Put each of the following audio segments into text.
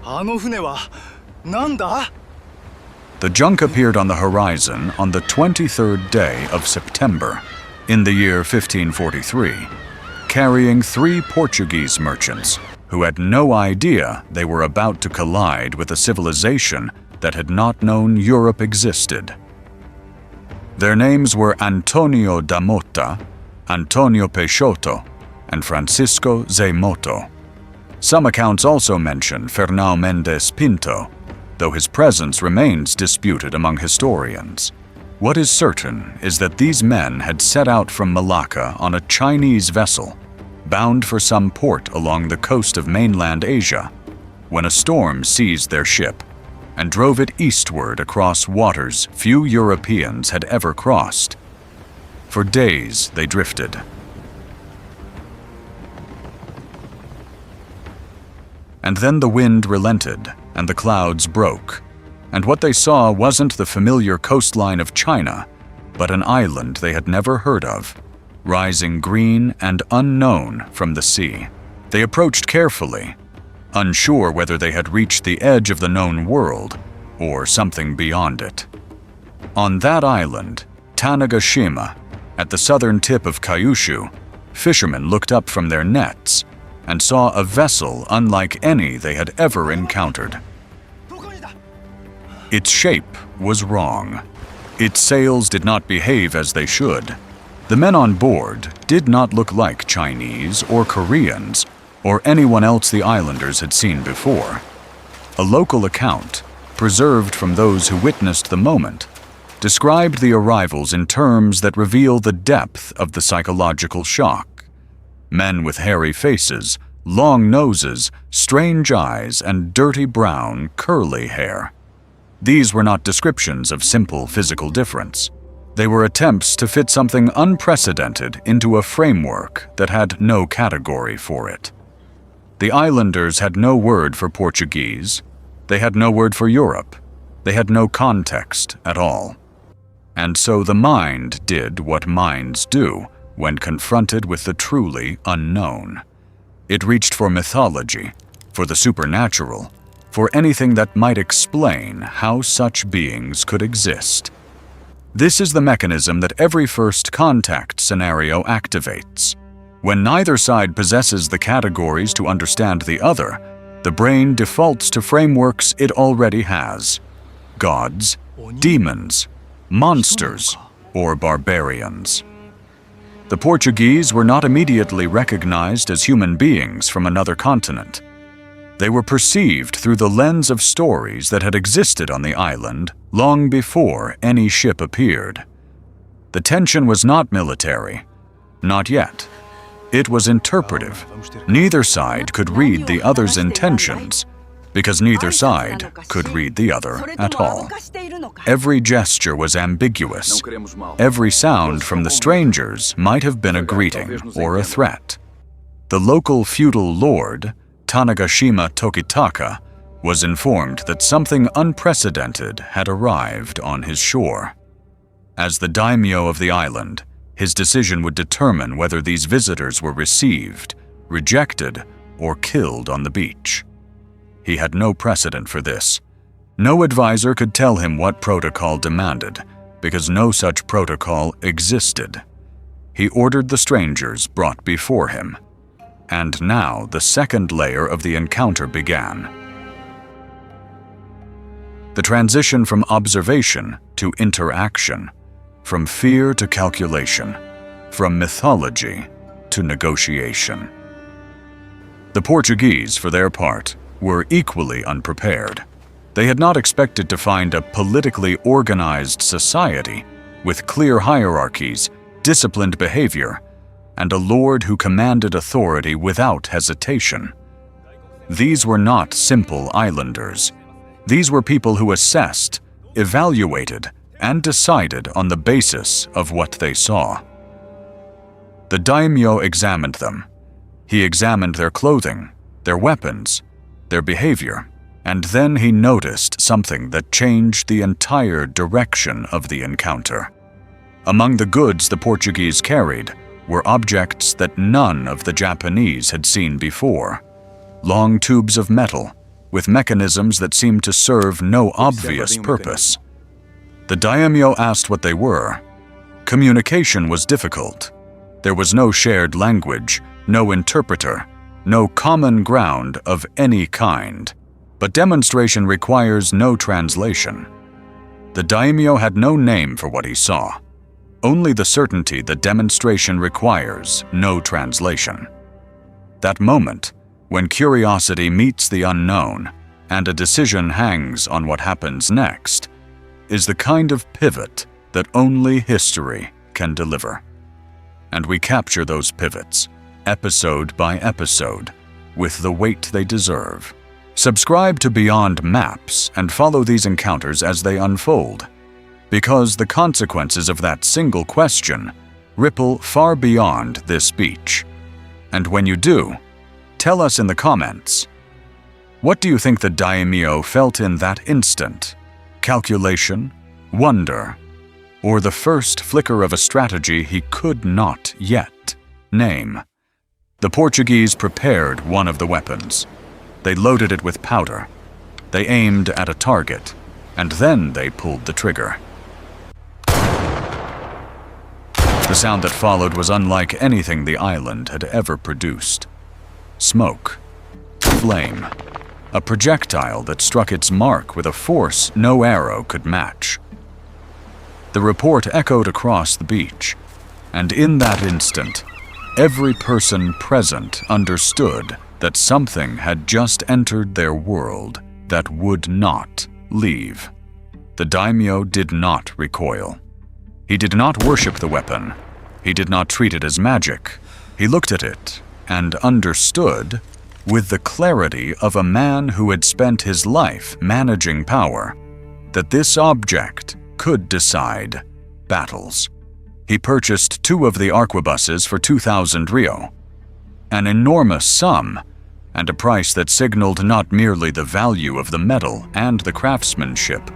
あの船はなんだ? The junk appeared on the horizon on the 23rd day of September, in the year 1543, carrying 3 Portuguese merchants who had no idea they were about to collide with a civilization that had not known Europe existed. Their names were Antonio da Mota, Antonio Peixoto, and Francisco Zemoto. Some accounts also mention Fernão Mendes Pinto, though his presence remains disputed among historians. What is certain is that these men had set out from Malacca on a Chinese vessel, bound for some port along the coast of mainland Asia, when a storm seized their ship and drove it eastward across waters few Europeans had ever crossed. For days they drifted. And then the wind relented and the clouds broke, and what they saw wasn't the familiar coastline of China, but an island they had never heard of, rising green and unknown from the sea. They approached carefully, unsure whether they had reached the edge of the known world or something beyond it. On that island, Tanegashima, at the southern tip of Kyushu, fishermen looked up from their nets and saw a vessel unlike any they had ever encountered. Its shape was wrong. Its sails did not behave as they should. The men on board did not look like Chinese or Koreans or anyone else the islanders had seen before. A local account, preserved from those who witnessed the moment, described the arrivals in terms that reveal the depth of the psychological shock. Men with hairy faces, long noses, strange eyes, and dirty brown, curly hair. These were not descriptions of simple physical difference. They were attempts to fit something unprecedented into a framework that had no category for it. The islanders had no word for Portuguese. They had no word for Europe. They had no context at all. And so the mind did what minds do when confronted with the truly unknown. It reached for mythology, for the supernatural, for anything that might explain how such beings could exist. This is the mechanism that every first contact scenario activates. When neither side possesses the categories to understand the other, the brain defaults to frameworks it already has: gods, demons, monsters, or barbarians. The Portuguese were not immediately recognized as human beings from another continent. They were perceived through the lens of stories that had existed on the island long before any ship appeared. The tension was not military, not yet. It was interpretive. Neither side could read the other's intentions, because neither side could read the other at all. Every gesture was ambiguous. Every sound from the strangers might have been a greeting or a threat. The local feudal lord, Tanegashima Tokitaka, was informed that something unprecedented had arrived on his shore. As the daimyo of the island, his decision would determine whether these visitors were received, rejected, or killed on the beach. He had no precedent for this. No advisor could tell him what protocol demanded, because no such protocol existed. He ordered the strangers brought before him. And now the second layer of the encounter began. The transition from observation to interaction, from fear to calculation, from mythology to negotiation. The Portuguese, for their part, were equally unprepared. They had not expected to find a politically organized society with clear hierarchies, disciplined behavior, and a lord who commanded authority without hesitation. These were not simple islanders. These were people who assessed, evaluated, and decided on the basis of what they saw. The daimyo examined them. He examined their clothing, their weapons, their behavior, and then he noticed something that changed the entire direction of the encounter. Among the goods the Portuguese carried were objects that none of the Japanese had seen before. long tubes of metal, with mechanisms that seemed to serve no obvious purpose. The daimyo asked what they were. Communication was difficult. There was no shared language, no interpreter, no common ground of any kind. But demonstration requires no translation. The daimyo had no name for what he saw, only the certainty that demonstration requires no translation. That moment, when curiosity meets the unknown and a decision hangs on what happens next, is the kind of pivot that only history can deliver. And we capture those pivots, episode by episode, with the weight they deserve. Subscribe to Beyond Maps and follow these encounters as they unfold, because the consequences of that single question ripple far beyond this beach. And when you do, tell us in the comments, what do you think the daimyo felt in that instant? Calculation, wonder, or the first flicker of a strategy he could not yet name? The Portuguese prepared one of the weapons. They loaded it with powder. They aimed at a target, and then they pulled the trigger. The sound that followed was unlike anything the island had ever produced. Smoke, flame, a projectile that struck its mark with a force no arrow could match. The report echoed across the beach, and in that instant, every person present understood that something had just entered their world that would not leave. The daimyo did not recoil. He did not worship the weapon. He did not treat it as magic. He looked at it and understood, with the clarity of a man who had spent his life managing power, that this object could decide battles. He purchased 2 of the arquebuses for 2,000 ryo, an enormous sum, and a price that signaled not merely the value of the metal and the craftsmanship,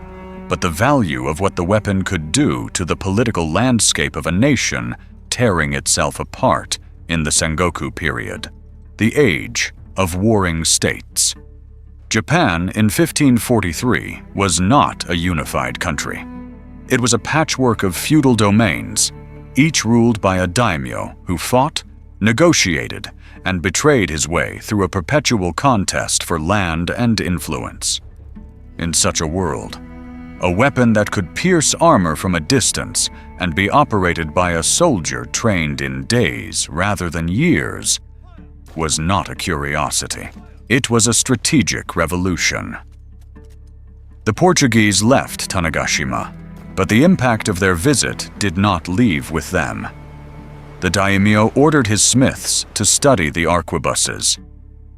but the value of what the weapon could do to the political landscape of a nation tearing itself apart in the Sakoku period, the age of warring states. Japan in 1543 was not a unified country. It was a patchwork of feudal domains, each ruled by a daimyo who fought, negotiated, and betrayed his way through a perpetual contest for land and influence. In such a world, a weapon that could pierce armor from a distance and be operated by a soldier trained in days rather than years was not a curiosity. It was a strategic revolution. The Portuguese left Tanegashima, but the impact of their visit did not leave with them. The daimyo ordered his smiths to study the arquebuses.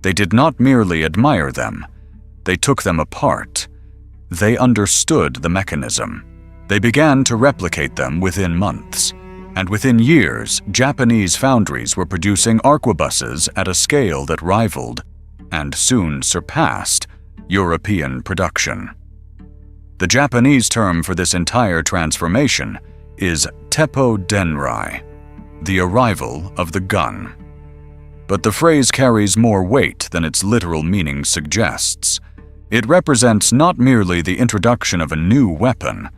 They did not merely admire them, they took them apart. They understood the mechanism. They began to replicate them within months, and within years, Japanese foundries were producing arquebuses at a scale that rivaled, and soon surpassed, European production. The Japanese term for this entire transformation is teppo denrai, the arrival of the gun. But the phrase carries more weight than its literal meaning suggests. It represents not merely the introduction of a new weapon,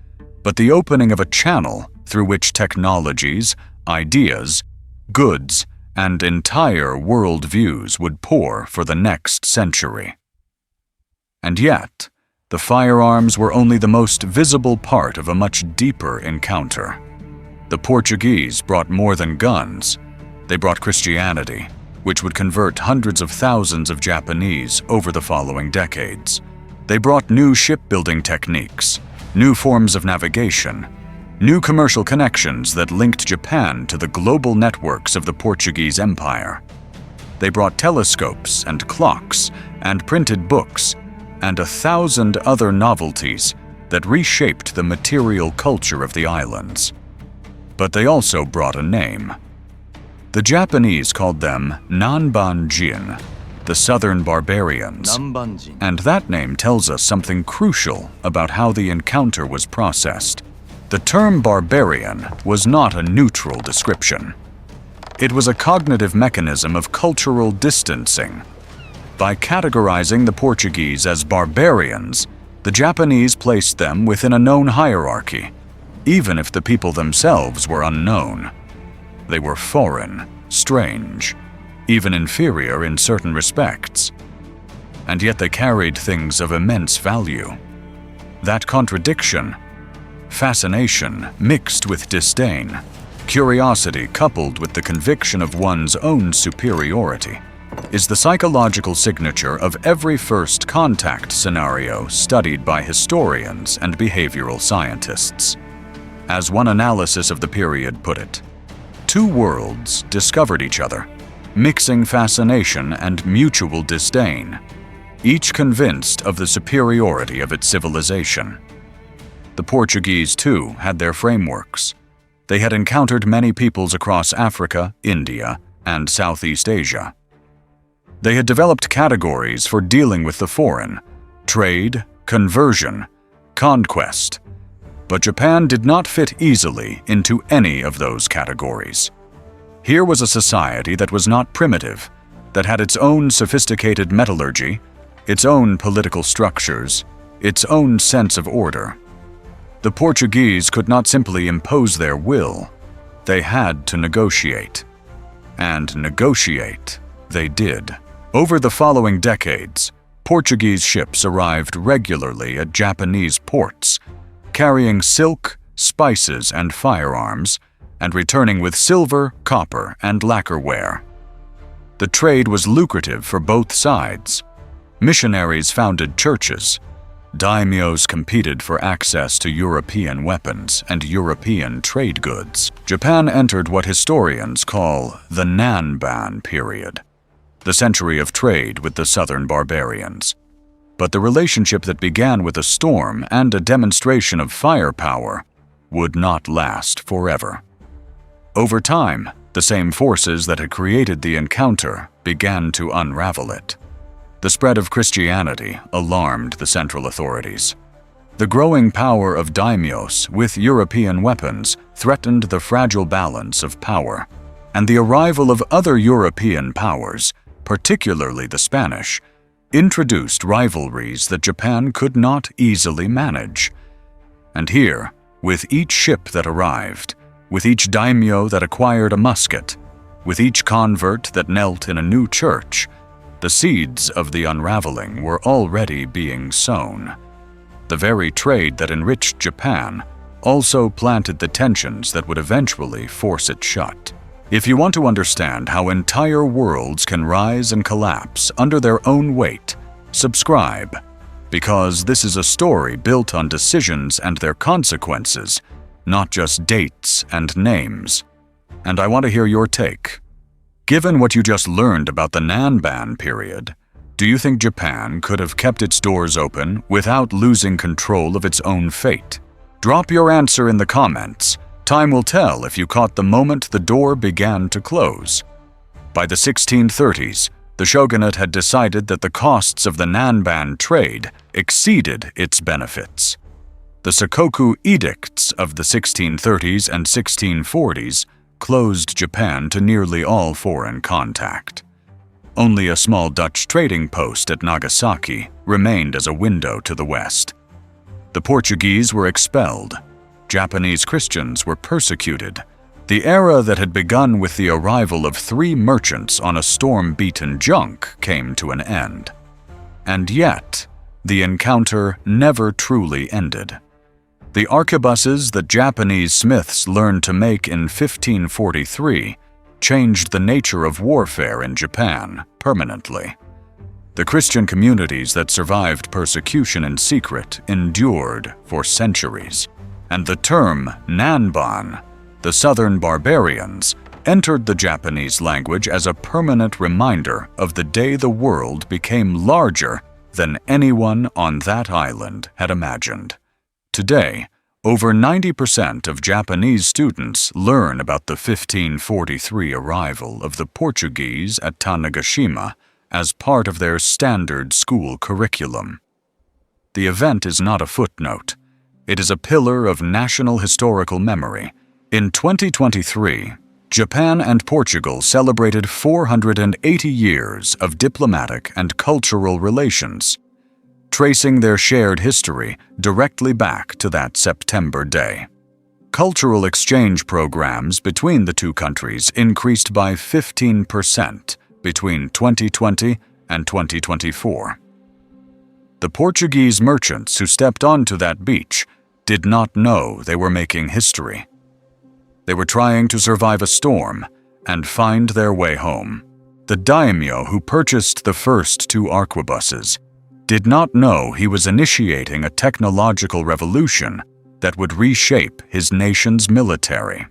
but the opening of a channel through which technologies, ideas, goods, and entire worldviews would pour for the next century. And yet, the firearms were only the most visible part of a much deeper encounter. The Portuguese brought more than guns. They brought Christianity, which would convert hundreds of thousands of Japanese over the following decades. They brought new shipbuilding techniques, new forms of navigation, new commercial connections that linked Japan to the global networks of the Portuguese Empire. They brought telescopes and clocks and printed books and 1,000 other novelties that reshaped the material culture of the islands. But they also brought a name. The Japanese called them Nanban Jin, the southern barbarians, and that name tells us something crucial about how the encounter was processed. The term barbarian was not a neutral description. It was a cognitive mechanism of cultural distancing. By categorizing the Portuguese as barbarians, the Japanese placed them within a known hierarchy, even if the people themselves were unknown. They were foreign, strange, even inferior in certain respects. And yet they carried things of immense value. That contradiction, fascination mixed with disdain, curiosity coupled with the conviction of one's own superiority, is the psychological signature of every first contact scenario studied by historians and behavioral scientists. As one analysis of the period put it, two worlds discovered each other, mixing fascination and mutual disdain, each convinced of the superiority of its civilization. The Portuguese, too, had their frameworks. They had encountered many peoples across Africa, India, and Southeast Asia. They had developed categories for dealing with the foreign: trade, conversion, conquest. But Japan did not fit easily into any of those categories. Here was a society that was not primitive, that had its own sophisticated metallurgy, its own political structures, its own sense of order. The Portuguese could not simply impose their will. They had to negotiate. And negotiate they did. Over the following decades, Portuguese ships arrived regularly at Japanese ports, carrying silk, spices, and firearms, and returning with silver, copper, and lacquerware. The trade was lucrative for both sides. Missionaries founded churches. Daimyos competed for access to European weapons and European trade goods. Japan entered what historians call the Nanban period, the century of trade with the southern barbarians. But the relationship that began with a storm and a demonstration of firepower would not last forever. Over time, the same forces that had created the encounter began to unravel it. The spread of Christianity alarmed the central authorities. The growing power of daimyos with European weapons threatened the fragile balance of power, and the arrival of other European powers, particularly the Spanish, introduced rivalries that Japan could not easily manage. And here, with each ship that arrived, with each daimyo that acquired a musket, with each convert that knelt in a new church, the seeds of the unraveling were already being sown. The very trade that enriched Japan also planted the tensions that would eventually force it shut. If you want to understand how entire worlds can rise and collapse under their own weight, subscribe, because this is a story built on decisions and their consequences, not just dates and names. And I want to hear your take. Given what you just learned about the Nanban period, do you think Japan could have kept its doors open without losing control of its own fate? Drop your answer in the comments. Time will tell if you caught the moment the door began to close. By the 1630s, the shogunate had decided that the costs of the Nanban trade exceeded its benefits. The Sakoku edicts of the 1630s and 1640s closed Japan to nearly all foreign contact. Only a small Dutch trading post at Nagasaki remained as a window to the west. The Portuguese were expelled. Japanese Christians were persecuted. The era that had begun with the arrival of 3 merchants on a storm-beaten junk came to an end. And yet, the encounter never truly ended. The arquebuses that Japanese smiths learned to make in 1543 changed the nature of warfare in Japan permanently. The Christian communities that survived persecution in secret endured for centuries, and the term Nanban, the southern barbarians, entered the Japanese language as a permanent reminder of the day the world became larger than anyone on that island had imagined. Today, over 90% of Japanese students learn about the 1543 arrival of the Portuguese at Tanegashima as part of their standard school curriculum. The event is not a footnote. It is a pillar of national historical memory. In 2023, Japan and Portugal celebrated 480 years of diplomatic and cultural relations, tracing their shared history directly back to that September day. Cultural exchange programs between the two countries increased by 15% between 2020 and 2024. The Portuguese merchants who stepped onto that beach did not know they were making history. They were trying to survive a storm and find their way home. The daimyo who purchased the first two arquebuses did not know he was initiating a technological revolution that would reshape his nation's military.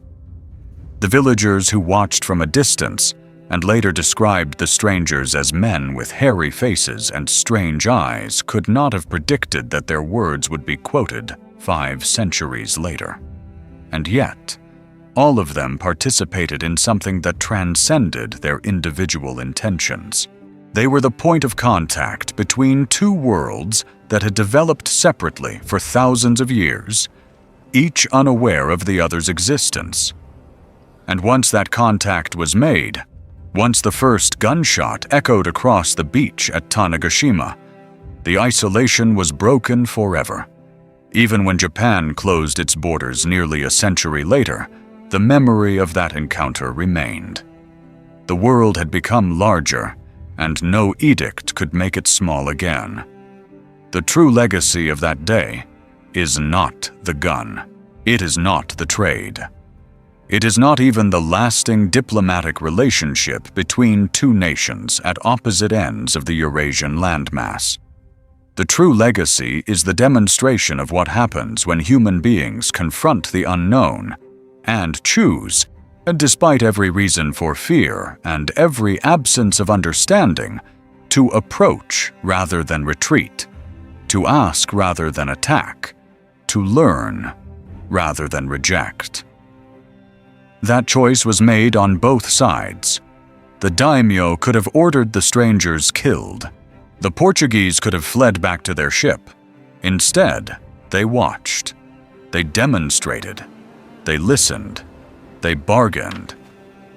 The villagers who watched from a distance and later described the strangers as men with hairy faces and strange eyes could not have predicted that their words would be quoted 5 centuries later. And yet, all of them participated in something that transcended their individual intentions. They were the point of contact between two worlds that had developed separately for thousands of years, each unaware of the other's existence. And once that contact was made, once the first gunshot echoed across the beach at Tanegashima, the isolation was broken forever. Even when Japan closed its borders nearly a century later, the memory of that encounter remained. The world had become larger, and no edict could make it small again. The true legacy of that day is not the gun. It is not the trade. It is not even the lasting diplomatic relationship between two nations at opposite ends of the Eurasian landmass. The true legacy is the demonstration of what happens when human beings confront the unknown and choose, despite every reason for fear and every absence of understanding, to approach rather than retreat, to ask rather than attack, to learn rather than reject. That choice was made on both sides. The daimyo could have ordered the strangers killed. The Portuguese could have fled back to their ship. Instead, they watched. They demonstrated. They listened. They bargained.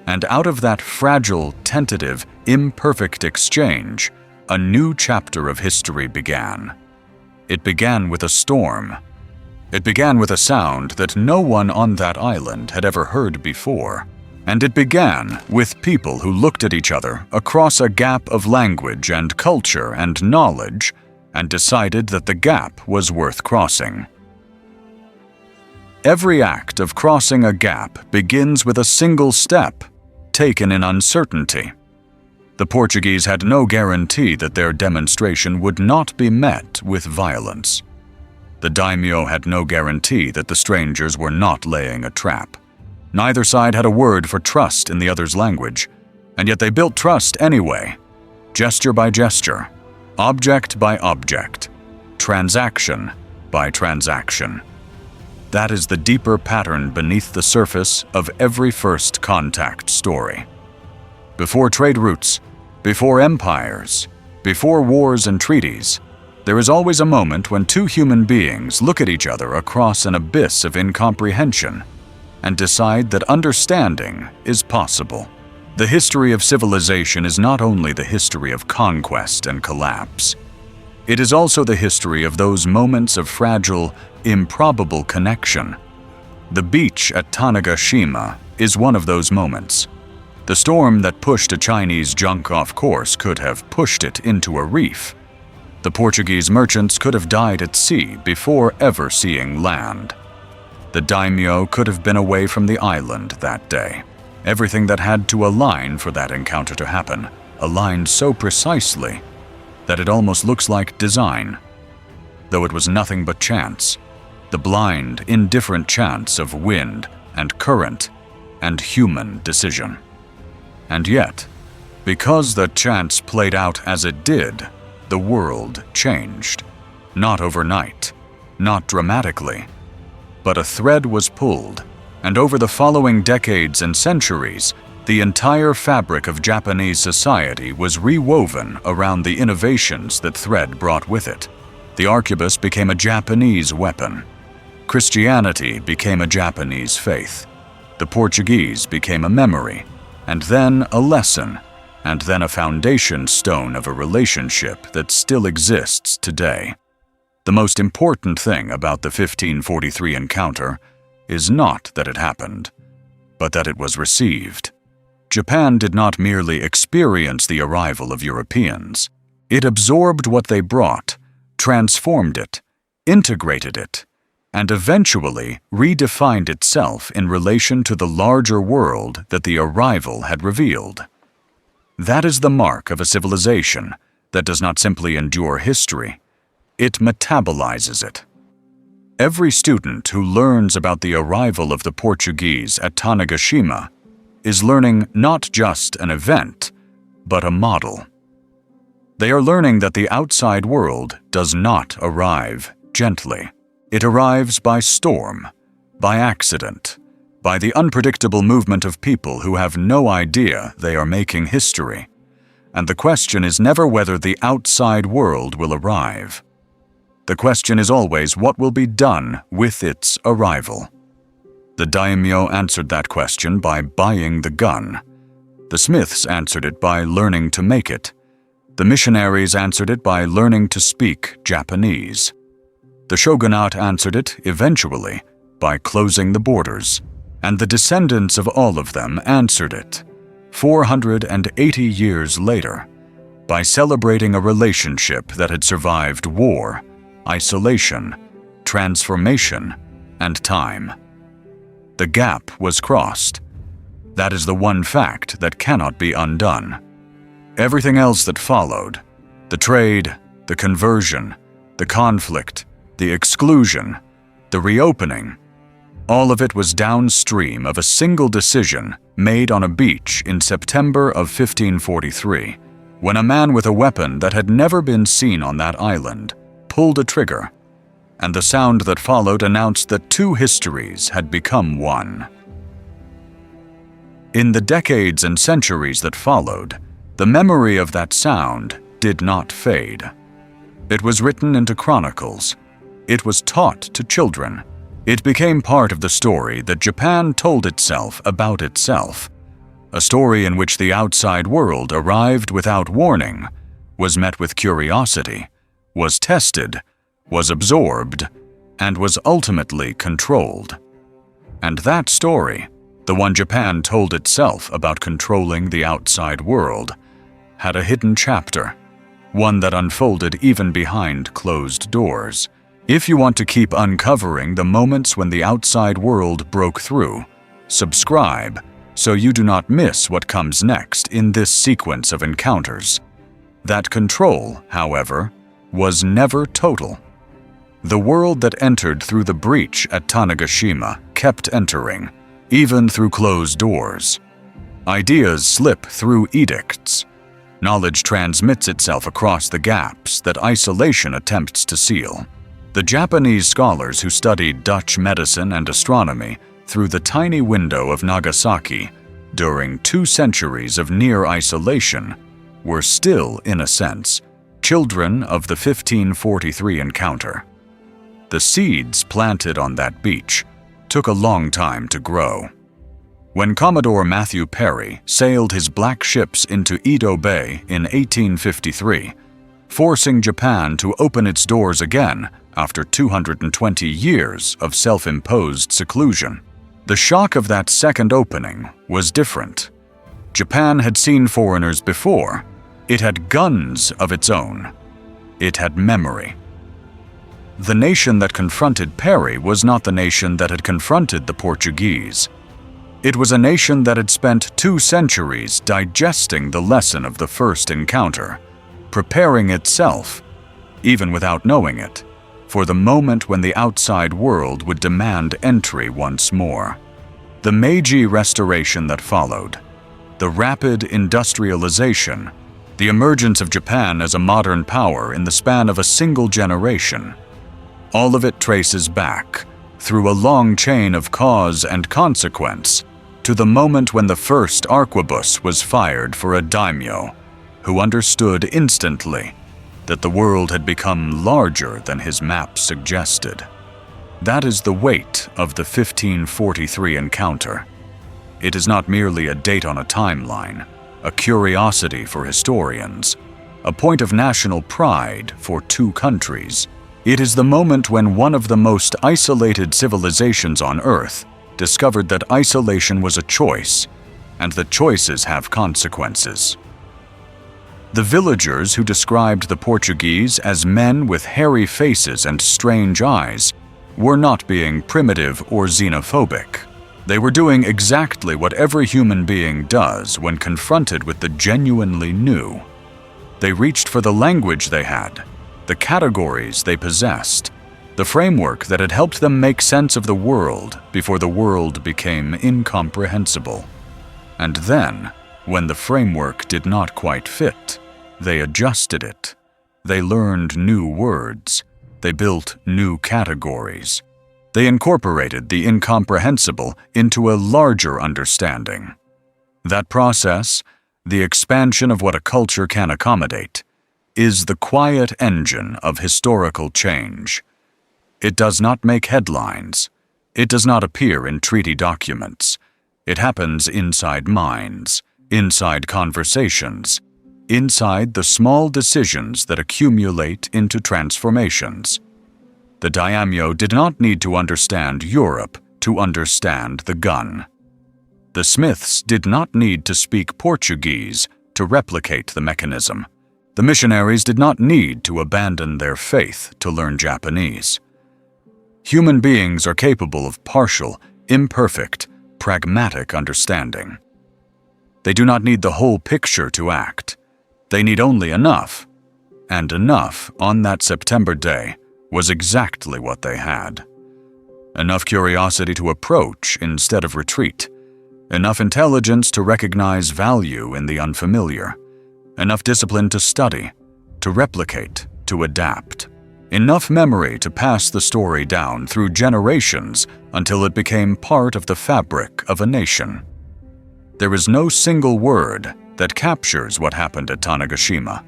And out of that fragile, tentative, imperfect exchange, a new chapter of history began. It began with a storm. It began with a sound that no one on that island had ever heard before. And it began with people who looked at each other across a gap of language and culture and knowledge and decided that the gap was worth crossing. Every act of crossing a gap begins with a single step, taken in uncertainty. The Portuguese had no guarantee that their demonstration would not be met with violence. The daimyo had no guarantee that the strangers were not laying a trap. Neither side had a word for trust in the other's language, and yet they built trust anyway, gesture by gesture, object by object, transaction by transaction. That is the deeper pattern beneath the surface of every first contact story. Before trade routes, before empires, before wars and treaties, there is always a moment when two human beings look at each other across an abyss of incomprehension and decide that understanding is possible. The history of civilization is not only the history of conquest and collapse. It is also the history of those moments of fragile, improbable connection. The beach at Tanegashima is one of those moments. The storm that pushed a Chinese junk off course could have pushed it into a reef. The Portuguese merchants could have died at sea before ever seeing land. The daimyo could have been away from the island that day. Everything that had to align for that encounter to happen aligned so precisely that it almost looks like design, though it was nothing but chance, the blind, indifferent chance of wind and current and human decision. And yet, because the chance played out as it did, the world changed. Not overnight, not dramatically, but a thread was pulled, and over the following decades and centuries, the entire fabric of Japanese society was rewoven around the innovations that thread brought with it. The arquebus became a Japanese weapon. Christianity became a Japanese faith. The Portuguese became a memory, and then a lesson, and then a foundation stone of a relationship that still exists today. The most important thing about the 1543 encounter is not that it happened, but that it was received. Japan did not merely experience the arrival of Europeans. It absorbed what they brought, transformed it, integrated it, and eventually redefined itself in relation to the larger world that the arrival had revealed. That is the mark of a civilization that does not simply endure history, it metabolizes it. Every student who learns about the arrival of the Portuguese at Tanegashima is learning not just an event, but a model. They are learning that the outside world does not arrive gently. It arrives by storm, by accident, by the unpredictable movement of people who have no idea they are making history. And the question is never whether the outside world will arrive. The question is always what will be done with its arrival. The daimyo answered that question by buying the gun. The smiths answered it by learning to make it. The missionaries answered it by learning to speak Japanese. The shogunate answered it, eventually, by closing the borders. And the descendants of all of them answered it, 480 years later, by celebrating a relationship that had survived war, isolation, transformation, and time. The gap was crossed. That is the one fact that cannot be undone. Everything else that followed, the trade, the conversion, the conflict, the exclusion, the reopening, all of it was downstream of a single decision made on a beach in September of 1543, when a man with a weapon that had never been seen on that island pulled a trigger, and the sound that followed announced that two histories had become one. In the decades and centuries that followed, the memory of that sound did not fade. It was written into chronicles. It was taught to children. It became part of the story that Japan told itself about itself, a story in which the outside world arrived without warning, was met with curiosity, was tested, was absorbed, and was ultimately controlled. And that story, the one Japan told itself about controlling the outside world, had a hidden chapter, one that unfolded even behind closed doors. If you want to keep uncovering the moments when the outside world broke through, subscribe so you do not miss what comes next in this sequence of encounters. That control, however, was never total. The world that entered through the breach at Tanegashima kept entering, even through closed doors. Ideas slip through edicts. Knowledge transmits itself across the gaps that isolation attempts to seal. The Japanese scholars who studied Dutch medicine and astronomy through the tiny window of Nagasaki during 2 centuries of near isolation were still, in a sense, children of the 1543 encounter. The seeds planted on that beach took a long time to grow. When Commodore Matthew Perry sailed his black ships into Edo Bay in 1853, forcing Japan to open its doors again after 220 years of self-imposed seclusion, the shock of that second opening was different. Japan had seen foreigners before. It had guns of its own. It had memory. The nation that confronted Perry was not the nation that had confronted the Portuguese. It was a nation that had spent 2 centuries digesting the lesson of the first encounter, preparing itself, even without knowing it, for the moment when the outside world would demand entry once more. The Meiji Restoration that followed, the rapid industrialization, the emergence of Japan as a modern power in the span of a single generation, all of it traces back, through a long chain of cause and consequence, to the moment when the first arquebus was fired for a daimyo, who understood instantly that the world had become larger than his map suggested. That is the weight of the 1543 encounter. It is not merely a date on a timeline, a curiosity for historians, a point of national pride for two countries. It is the moment when one of the most isolated civilizations on Earth discovered that isolation was a choice, and that choices have consequences. The villagers who described the Portuguese as men with hairy faces and strange eyes were not being primitive or xenophobic. They were doing exactly what every human being does when confronted with the genuinely new. They reached for the language they had, the categories they possessed, the framework that had helped them make sense of the world before the world became incomprehensible. And then, when the framework did not quite fit, they adjusted it. They learned new words. They built new categories. They incorporated the incomprehensible into a larger understanding. That process, the expansion of what a culture can accommodate, is the quiet engine of historical change. It does not make headlines. It does not appear in treaty documents. It happens inside minds, inside conversations, inside the small decisions that accumulate into transformations. The daimyo did not need to understand Europe to understand the gun. The smiths did not need to speak Portuguese to replicate the mechanism. The missionaries did not need to abandon their faith to learn Japanese. Human beings are capable of partial, imperfect, pragmatic understanding. They do not need the whole picture to act. They need only enough. And enough on that September day was exactly what they had. Enough curiosity to approach instead of retreat. Enough intelligence to recognize value in the unfamiliar. Enough discipline to study, to replicate, to adapt. Enough memory to pass the story down through generations until it became part of the fabric of a nation. There is no single word that captures what happened at Tanegashima.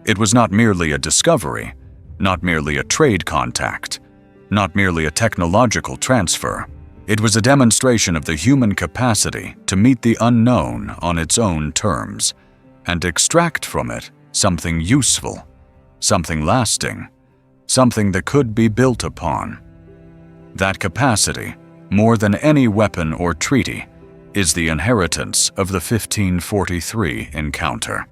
It was not merely a discovery, not merely a trade contact, not merely a technological transfer. It was a demonstration of the human capacity to meet the unknown on its own terms and extract from it something useful, something lasting, something that could be built upon. That capacity, more than any weapon or treaty, is the inheritance of the 1543 encounter.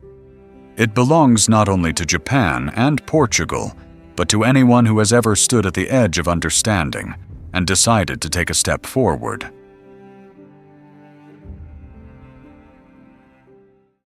It belongs not only to Japan and Portugal, but to anyone who has ever stood at the edge of understanding and decided to take a step forward.